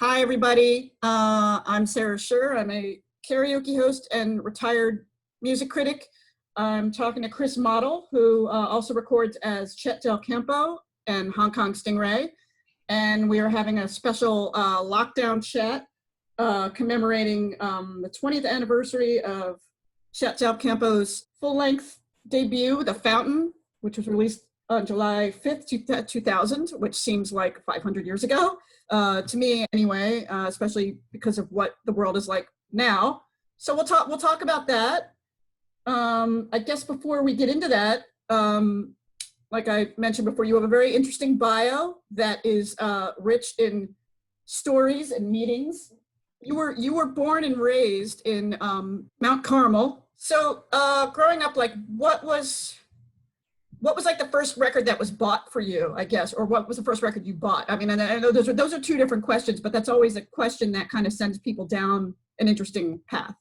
Hi, everybody. I'm Sara Sherr. I'm a karaoke host and retired music critic. I'm talking to Chris Madl, who also records as Chet Delcampo and Hong Kong Stingray. And we are having a special lockdown chat commemorating the 20th anniversary of Chet Delcampo's full-length debut, The Fountain, which was released on July 5th, 2000, which seems like 500 years ago. To me anyway, especially because of what the world is like now. So we'll talk about that. I guess before we get into that, like I mentioned before, you have a very interesting bio that is rich in stories and meetings. You were born and raised in Mount Carmel. So growing up, like what was like the first record that was bought for you, I guess, or what was the first record you bought? I mean, and I know those are two different questions, but that's always a question that kind of sends people down an interesting path.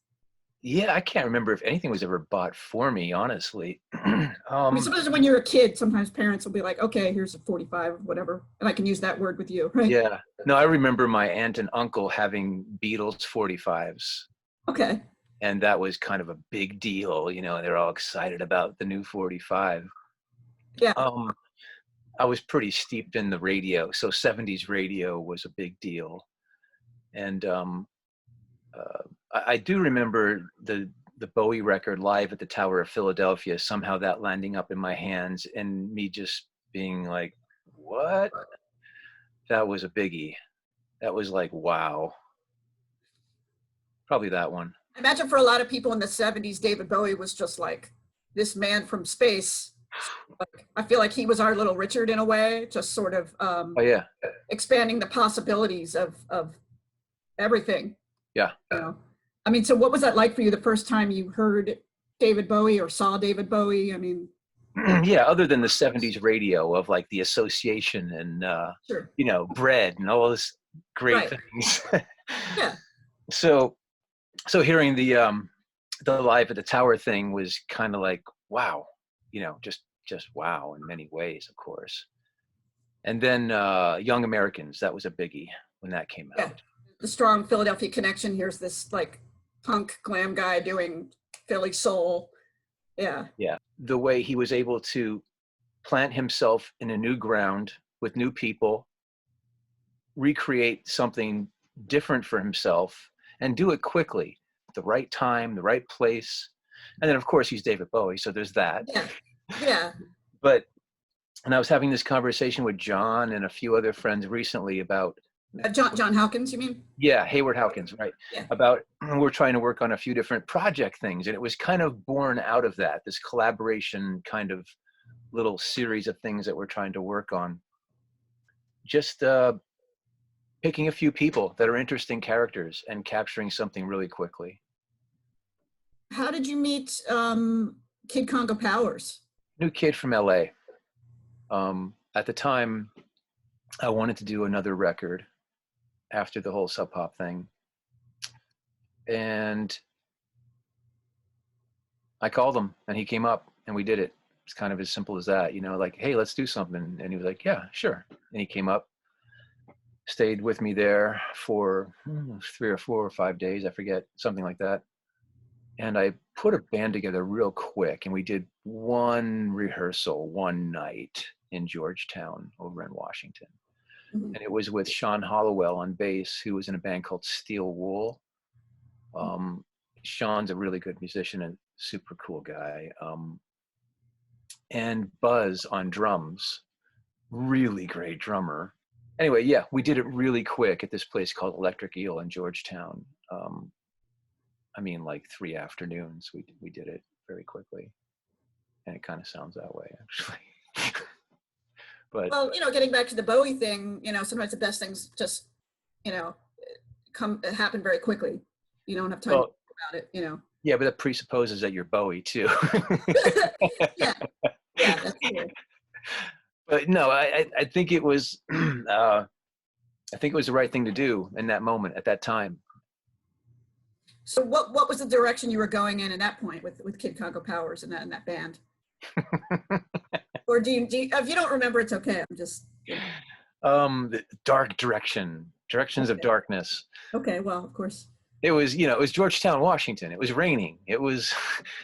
Yeah, I can't remember if anything was ever bought for me, honestly. I mean, sometimes when you're a kid, sometimes parents will be like, okay, here's a 45, whatever, and I can use that word with you, right? Yeah. No, I remember my aunt and uncle having Beatles 45s. Okay. And that was kind of a big deal, they're all excited about the new 45. Yeah. I was pretty steeped in the radio, so 70s radio was a big deal. And I do remember the Bowie record Live at the Tower of Philadelphia, somehow that landing up in my hands and me just being like, what? That was a biggie. That was like, wow. Probably that one. I imagine for a lot of people in the 70s, David Bowie was just like this man from space. Like, I feel like he was our little Richard in a way, just sort of expanding the possibilities of everything. Yeah. I mean, so what was that like for you the first time you heard David Bowie or saw David Bowie? I mean, yeah, other than the 70s radio of like the association and, sure. bread and all this great things. Yeah. So hearing the Live at the Tower thing was kind of like, wow, just wow in many ways, of course. And then Young Americans, that was a biggie when that came out. The strong Philadelphia connection. Here's this like punk glam guy doing Philly soul. Yeah. Yeah. The way he was able to plant himself in a new ground with new people, recreate something different for himself, and do it quickly, at the right time, the right place. And then, of course, he's David Bowie, so there's that. Yeah. And I was having this conversation with John and a few other friends recently about John Hawkins, you mean? Yeah, Hayward Hawkins, right. Yeah. About we're trying to work on a few different project things, and it was kind of born out of that, this collaboration kind of little series of things that we're trying to work on. Just picking a few people that are interesting characters and capturing something really quickly. How did you meet Kid Congo Powers? New kid from LA. At the time, I wanted to do another record after the whole Sub Pop thing. And I called him and he came up and we did it. It's kind of as simple as that, like, hey, let's do something. And he was like, yeah, sure. And he came up, stayed with me there for 3 or 4 or 5 days, I forget, something like that. And I put a band together real quick and we did one rehearsal one night in Georgetown over in Washington. And it was with Sean Hollowell on bass, who was in a band called Steel Wool. Sean's a really good musician and super cool guy. And Buzz on drums, really great drummer. Anyway, yeah, we did it really quick at this place called Electric Eel in Georgetown. I mean, like 3 afternoons, we did it very quickly. And it kind of sounds that way, actually. But, well, getting back to the Bowie thing, sometimes the best things just, happen very quickly. You don't have time to think about it, Yeah, but that presupposes that you're Bowie too. Yeah, that's true. But no, I think it was, I think it was the right thing to do in that moment, at that time. So what was the direction you were going in at that point with Kid Congo Powers and that band? Or do you, if you don't remember, it's okay. I'm just. The dark direction, Directions of Okay. Darkness. Okay, well, of course. It was, it was Georgetown, Washington. It was raining. It was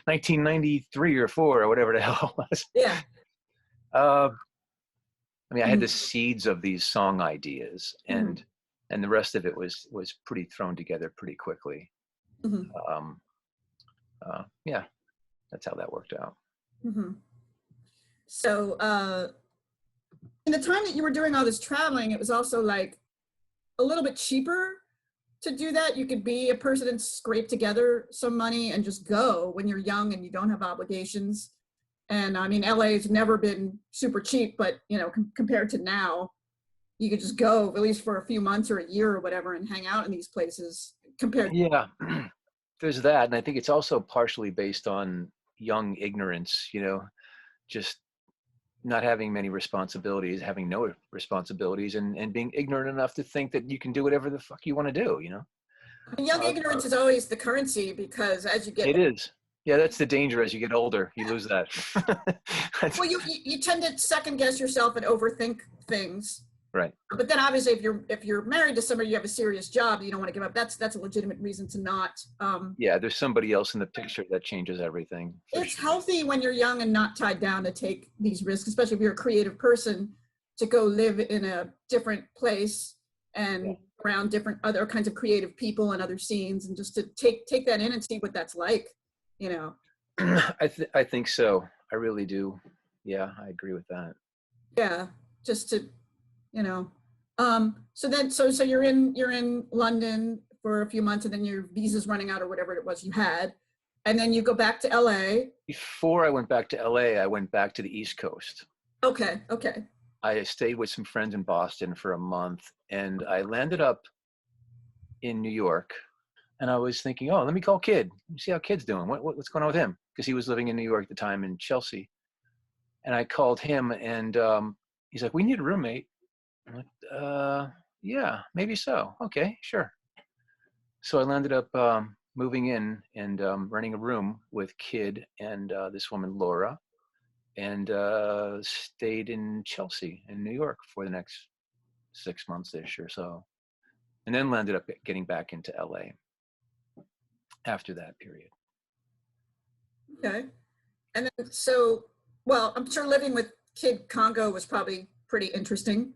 1993 or 4 or whatever the hell it was. Yeah. Uh, I mean, I had the Mhm. seeds of these song ideas, Mhm. and the rest of it was pretty thrown together pretty quickly. Mhm. Um, yeah, that's how that worked out. Mhm. So, in the time that you were doing all this traveling, it was also like a little bit cheaper to do that. You could be a person and scrape together some money and just go when you're young and you don't have obligations. And I mean, LA has never been super cheap, but compared to now, you could just go at least for a few months or a year or whatever and hang out in these places compared. Yeah, there's that, and I think it's also partially based on young ignorance. Just not having many responsibilities, having no responsibilities, and being ignorant enough to think that you can do whatever the fuck you want to do. And young Uh, ignorance is always the currency because as you get it is. Yeah, that's the danger as you get older. You lose that. That's, well, you tend to second guess yourself and overthink things. right. But then obviously if you're married to somebody, you have a serious job, you don't want to give up. That's a legitimate reason to not. Yeah, there's somebody else in the picture that changes everything for It's sure. healthy when you're young and not tied down to take these risks, especially if you're a creative person, to go live in a different place Yeah. and around different other kinds of creative people and other scenes, and just to take that in and see what that's like, you know. I think so. I really do. Yeah, I agree with that. Yeah, just to, you know. So you're in London for a few months, and then your visa's running out or whatever it was you had, and then you go back to LA. Before I went back to LA, I went back to the East Coast. Okay, okay. I stayed with some friends in Boston for a month, and I landed up in New York. And I was thinking, oh, let me call Kid. Let me see how Kid's doing. What's going on with him? Because he was living in New York at the time in Chelsea. And I called him, and he's like, we need a roommate. I'm like, yeah, maybe so. Okay, sure. So I landed up moving in and renting a room with Kid and this woman, Laura, and stayed in Chelsea in New York for the next 6 months-ish or so. And then landed up getting back into LA after that period. Okay. And then, so, well, I'm sure living with Kid Congo was probably pretty interesting.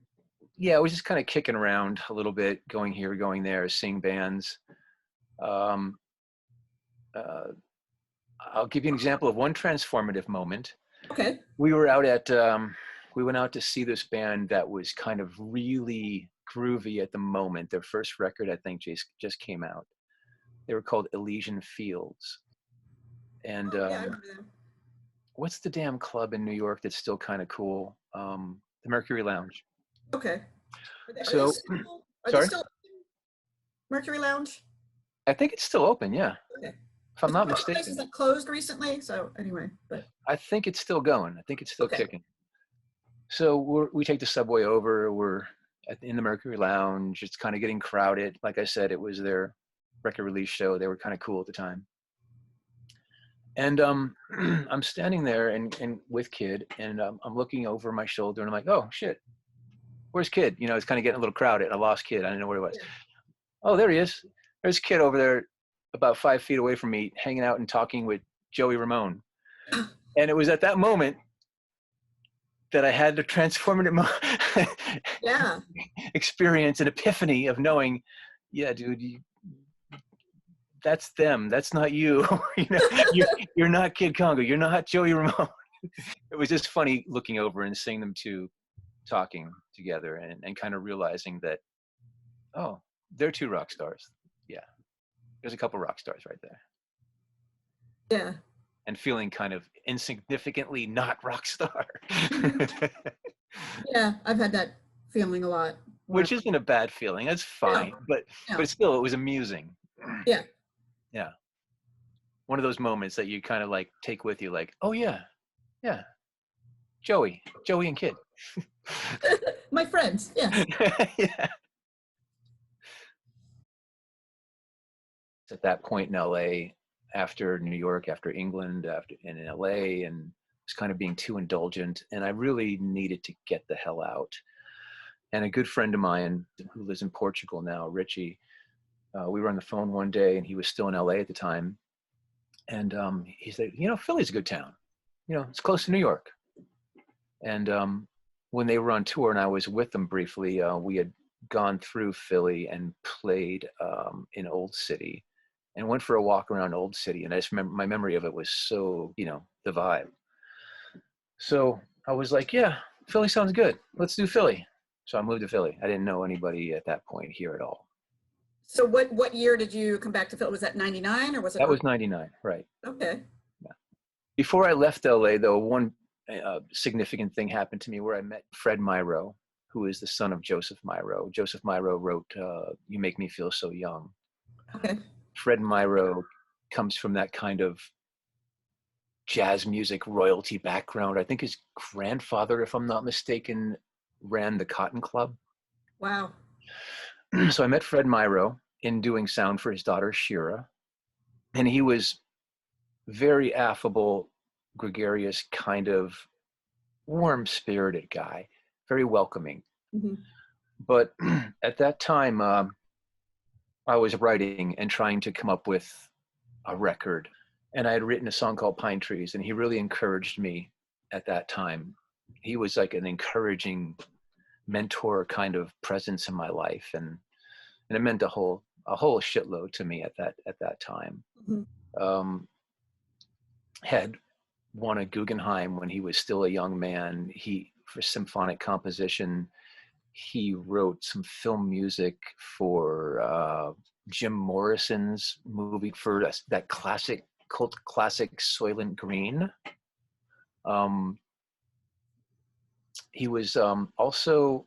Yeah, I was just kind of kicking around a little bit, going here, going there, seeing bands. Um, uh, I'll give you an example of one transformative moment. Okay. We were we went out to see this band that was kind of really groovy at the moment. Their first record, I think, just came out. They were called Elysian Fields. And Oh, yeah, I remember them. what's the damn club in New York that's still kind of cool? The Mercury Lounge. Okay. So, Are they sorry? still Mercury Lounge? I think it's still open, yeah, Okay. if I'm It's not one of the places mistaken. that closed recently. So anyway, but I think it's still going. I think it's still okay. kicking. So we take the subway over. We're in the Mercury Lounge. It's kind of getting crowded. Like I said, it was their record release show. They were kind of cool at the time. And I'm standing there and with Kid, and I'm looking over my shoulder, and I'm like, oh shit, where's Kid? It's kind of getting a little crowded. I lost Kid. I didn't know where he was. Yeah. Oh, there he is. There's Kid over there, about 5 feet away from me, hanging out and talking with Joey Ramone. And it was at that moment that I had the transformative Yeah. experience, an epiphany of knowing, yeah, dude, that's them. That's not you. You're not Kid Congo. You're not Joey Ramone. It was just funny looking over and seeing them two talking together and kind of realizing that, oh, they're two rock stars. Yeah, there's a couple rock stars right there. Yeah. And feeling kind of insignificantly not rock star. Yeah. I've had that feeling a lot. Which isn't a bad feeling. That's Yeah. fine. But Yeah. still, it was amusing. Yeah. Yeah. One of those moments that you kind of like take with you, like, oh yeah, yeah, Joey and Kid. My friends. Yes. Yeah. At that point in LA, after New York, after England, after in LA, and was kind of being too indulgent, and I really needed to get the hell out. And a good friend of mine who lives in Portugal now, Richie, we were on the phone one day, and he was still in LA at the time. And he said, Philly's a good town. It's close to New York. And when they were on tour and I was with them briefly, we had gone through Philly and played in Old City and went for a walk around Old City. And I just remember my memory of it was so, the vibe. So I was like, yeah, Philly sounds good. Let's do Philly. So I moved to Philly. I didn't know anybody at that point here at all. So what year did you come back to Philly? Was that 99 or was it? That was 99, right. Okay. Yeah. Before I left LA, though, one significant thing happened to me where I met Fred Myrow, who is the son of Joseph Myrow. Joseph Myrow wrote You Make Me Feel So Young. Okay. Fred Myrow comes from that kind of jazz music royalty background. I think his grandfather, if I'm not mistaken, ran the Cotton Club. Wow. So I met Fred Myrow in doing sound for his daughter, Shira. And he was very affable, gregarious, kind of warm-spirited guy, very welcoming. Mm-hmm. But at that time, I was writing and trying to come up with a record. And I had written a song called Pine Trees, and he really encouraged me at that time. He was like an encouraging mentor kind of presence in my life. And it meant a whole shitload to me at that time. Mm-hmm. Had won a Guggenheim when he was still a young man. For symphonic composition, he wrote some film music for Jim Morrison's movie for that cult classic Soylent Green. He was also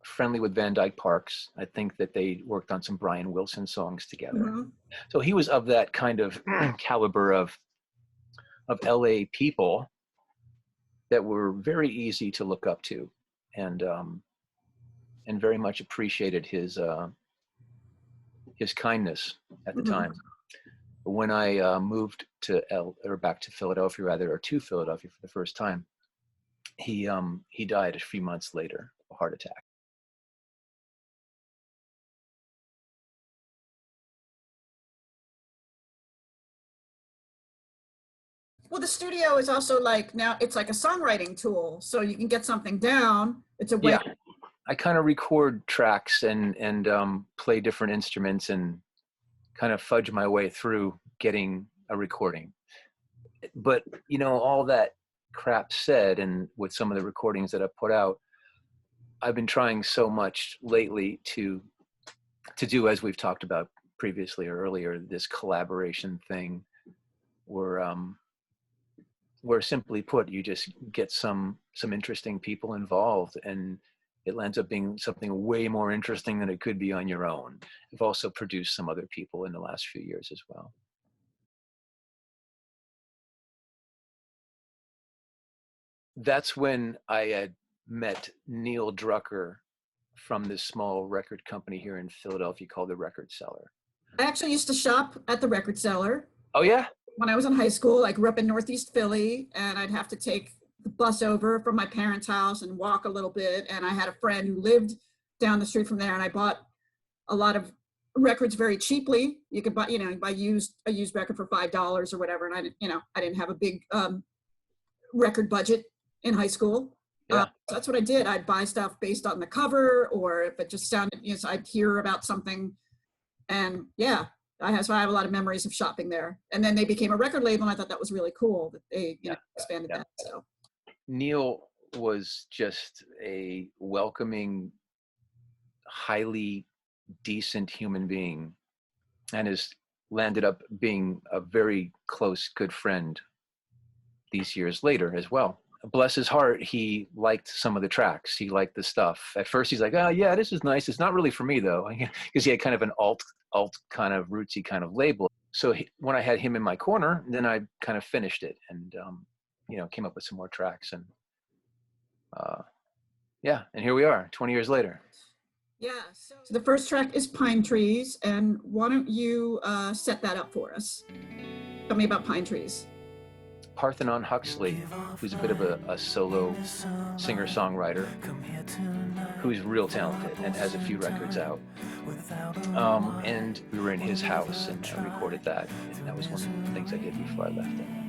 friendly with Van Dyke Parks. I think that they worked on some Brian Wilson songs together. Mm-hmm. So he was of that kind of caliber of LA people that were very easy to look up to, and very much appreciated his kindness at the mm-hmm. time. When I moved back to Philadelphia, or to Philadelphia for the first time, he died a few months later of a heart attack. Well, the studio is also now it's like a songwriting tool, so you can get something down. It's a way. Yeah, I kind of record tracks and play different instruments and kind of fudge my way through getting a recording. But all that crap said, and with some of the recordings that I've put out, I've been trying so much lately to do, as we've talked about previously or earlier, this collaboration thing where simply put, you just get some interesting people involved, and it ends up being something way more interesting than it could be on your own. I've also produced some other people in the last few years as well. That's when I had met Neil Drucker from this small record company here in Philadelphia called The Record Cellar. I actually used to shop at The Record Cellar. Oh, yeah? When I was in high school, I grew up in Northeast Philly, and I'd have to take the bus over from my parents' house and walk a little bit. And I had a friend who lived down the street from there, and I bought a lot of records very cheaply. You could buy, buy a used record for $5 or whatever. And I didn't have a big record budget in high school. Yeah. So that's what I did. I'd buy stuff based on the cover, or if it just sounded, so I'd hear about something, and yeah. So I have a lot of memories of shopping there. And then they became a record label, and I thought that was really cool that they expanded that. So Neil was just a welcoming, highly decent human being, and has landed up being a very close, good friend these years later as well. Bless his heart, he liked some of the tracks. He liked the stuff. At first he's like, oh yeah, this is nice. It's not really for me though. Because he had kind of an alt kind of rootsy kind of label. So when I had him in my corner, then I kind of finished it and, came up with some more tracks. And and here we are 20 years later. Yeah, so the first track is Pine Trees. And why don't you set that up for us? Tell me about Pine Trees. Parthenon Huxley, who's a bit of a solo singer-songwriter, who's real talented and has a few records out. And we were in his house and I recorded that. And that was one of the things I did before I left him.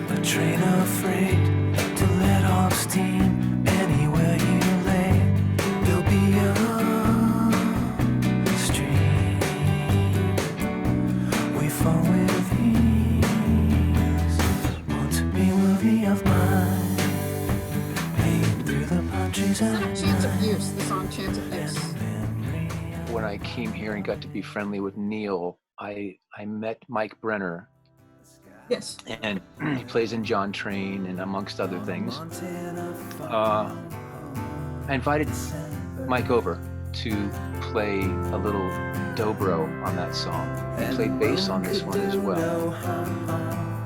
A train of freight to let off steam anywhere you lay. There'll be a stream we fall with ease. Want to be worthy of mine. Paid through the punches and Chance of Use, the song Chance of Use. When I came here and got to be friendly with Neil, I met Mike Brenner. Yes. And he plays in John Train and amongst other things. I invited Mike over to play a little dobro on that song. He played bass on this one as well.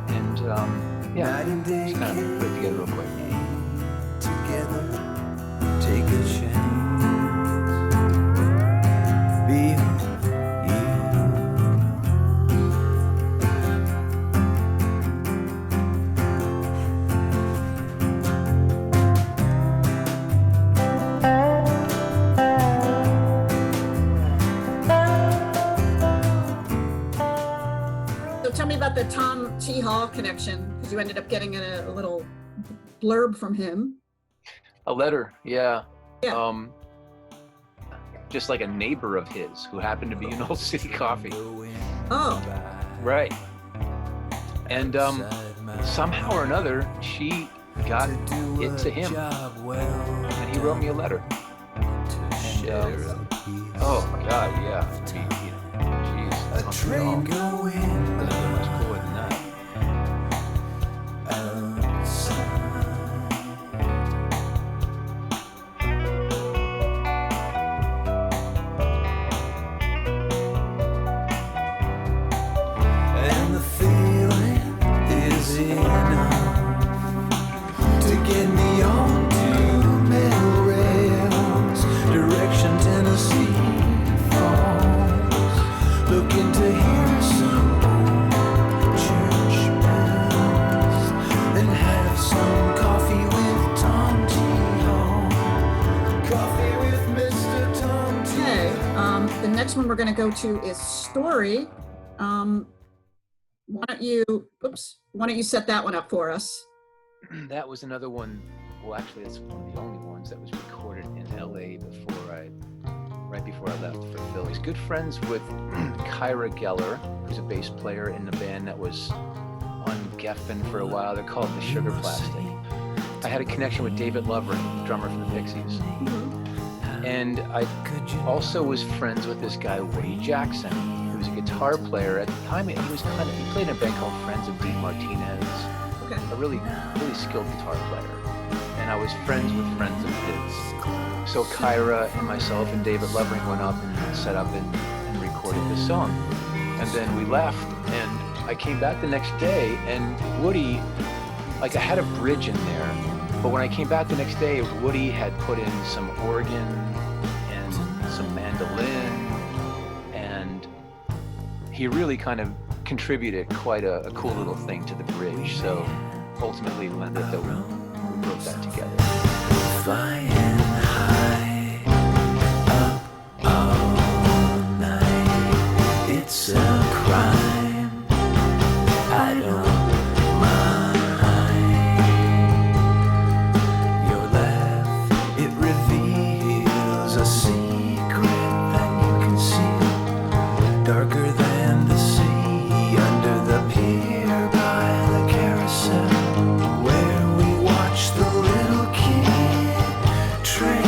And yeah, just kind of put it together real quick. together, take a chance. Be you. So tell me about the Tom T. Hall connection, because you ended up getting a little blurb from him. A letter, yeah. Yeah. Just like a neighbor of his who happened to be in Old City Coffee. Oh, Right. And somehow or another, she got it to him. And he wrote me a letter. And, oh my God, yeah. Jeez, I don't know. Doesn't get much cooler than that. And the feeling is enough to get me onto metal rails. Direction Tennessee Falls. Looking to hear some old church bells and have some coffee with Tom T. Hall. Coffee with Mr. Tom T. okay. The next one we're going to go to is Story. Why don't you set that one up for us? That was another one. Well, actually, that's one of the only ones that was recorded in LA right before I left for Phillies. Good friends with Kyra Geller, who's a bass player in the band that was on Geffen for a while. They're called the Sugar Plastic. I had a connection with David Lovering, drummer from the Pixies. And I also was friends with this guy, Woody Jackson, who was a guitar player. At the time, he played in a band called Friends of Dean Martinez, Okay. a really skilled guitar player. And I was friends with friends of his. So Kyra and myself and David Lovering went up and set up and recorded this song. And then we left, and I came back the next day, and Woody, like I had a bridge in there, but when I came back the next day, Woody had put in some organ and some mandolin, and he really kind of contributed quite a cool little thing to the bridge. So ultimately, Linda, that we wrote that together. Flying high, up all night. It's a crime. I don't mind. Your laugh, it reveals a secret that you can see. Darker than the sea, under the pier by the carousel, where we watch the little kid trace.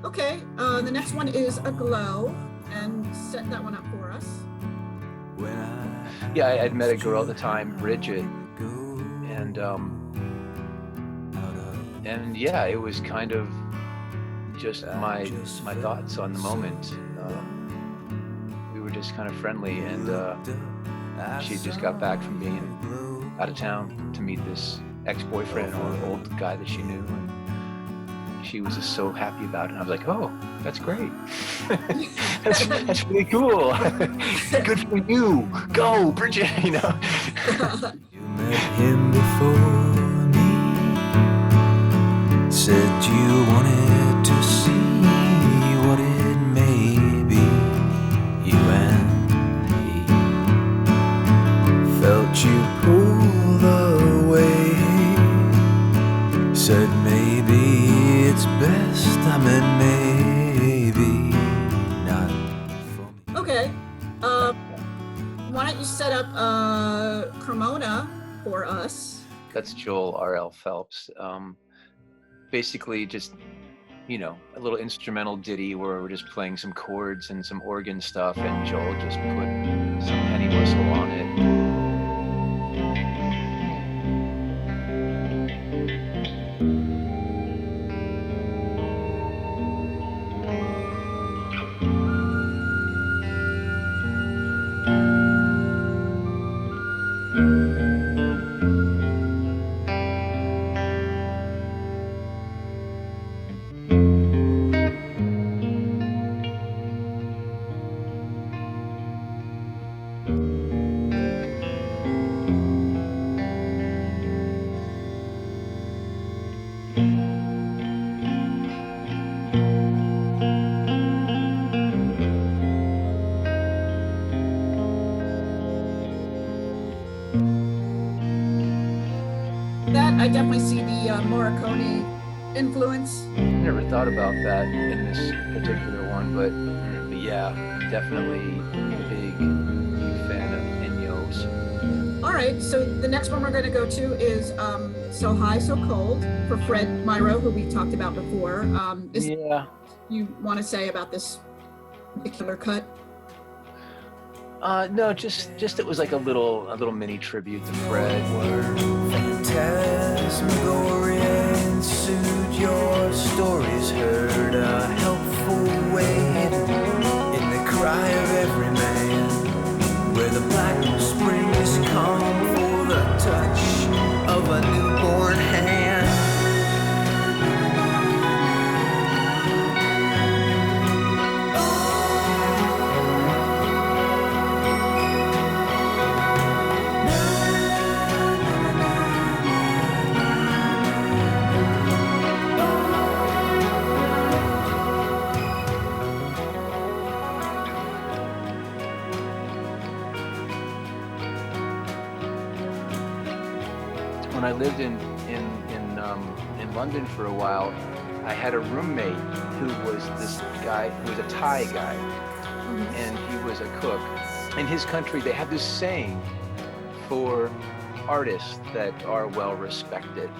Okay. The next one is Aglow, and set that one up for us. Yeah, I had met a girl at the time, Bridget, and yeah, it was kind of just my thoughts on the moment. We were just kind of friendly, and she just got back from being out of town to meet this ex-boyfriend or old guy that she knew, and she was just so happy about it. And I was like, oh, that's great. that's really cool. Good for you. Go, Bridget, you know. You met him before me, said you wanted to see what it may be. You and he felt you pull away, said maybe it's best, I meant maybe not for me. Okay. Why don't you set up Cremona for us? That's Joel R.L. Phelps. Basically just, you know, a little instrumental ditty where we're just playing some chords and some organ stuff, and Joel just put some penny whistle on it. That I definitely see the Morricone influence. Never thought about that in this particular one, but yeah, definitely big fan of Ennio's. All right, so the next one we're going to go to is So High, So Cold for Fred Myro, who we talked about before. Is Yeah. you want to say about this particular cut? No, just it was like a little mini tribute to Fred. Phantasmagorian suit, your stories heard a helpful weight in the cry of every man, where the black springs come for the touch of a newborn hand. When I lived in London for a while, I had a roommate who was this guy who was a Thai guy, and he was a cook. In his country, they have this saying for artists that are well respected,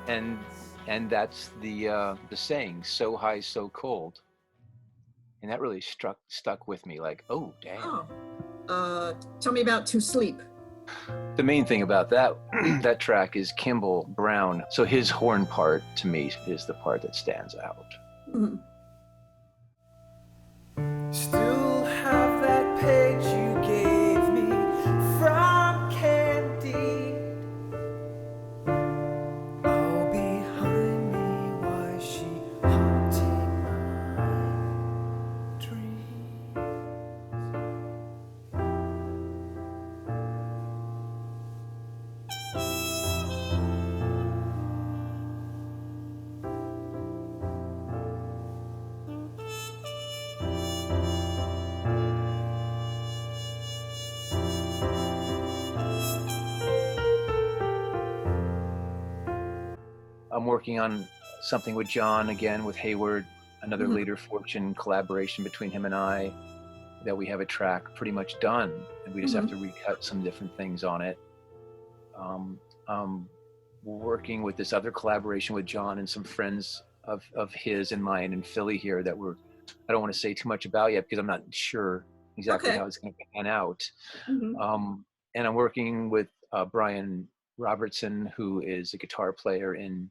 and that's the saying, "So high, so cold," and that really stuck with me. Like, oh damn. Oh, tell me about To Sleep. The main thing about that that track is Kimball Brown. So his horn part to me is the part that stands out. Mhm. Still have that page you gave me from Candide. Oh, behind me, why she haunting my dreams. I'm working on something with John again, with Hayward, another Later Fortune collaboration between him and I, that we have a track pretty much done, and we just have to recut some different things on it. Working with this other collaboration with John and some friends of his and mine in Philly here that I don't want to say too much about yet because I'm not sure exactly how it's going to pan out. And I'm working with Brian Robertson, who is a guitar player in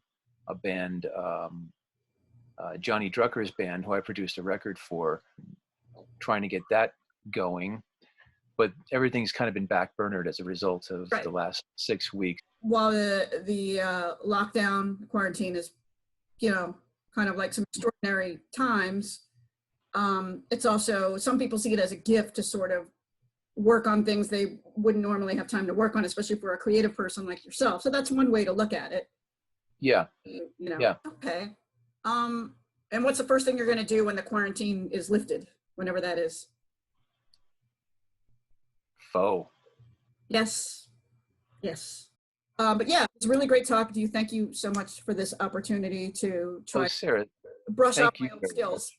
a band Johnny Drucker's band, who I produced a record for, trying to get that going. But everything's kind of been backburnered as a result of Right. the last 6 weeks. While the lockdown quarantine is, you know, kind of like some extraordinary times, it's also, some people see it as a gift to sort of work on things they wouldn't normally have time to work on, especially for a creative person like yourself. So that's one way to look at it. Yeah. You know. Yeah. Okay. And what's the first thing you're going to do when the quarantine is lifted, whenever that is? Faux. Yes. Yes. But yeah, it's really great talking to you. Thank you so much for this opportunity to try Oh, Sarah, brush up thank my you own very skills.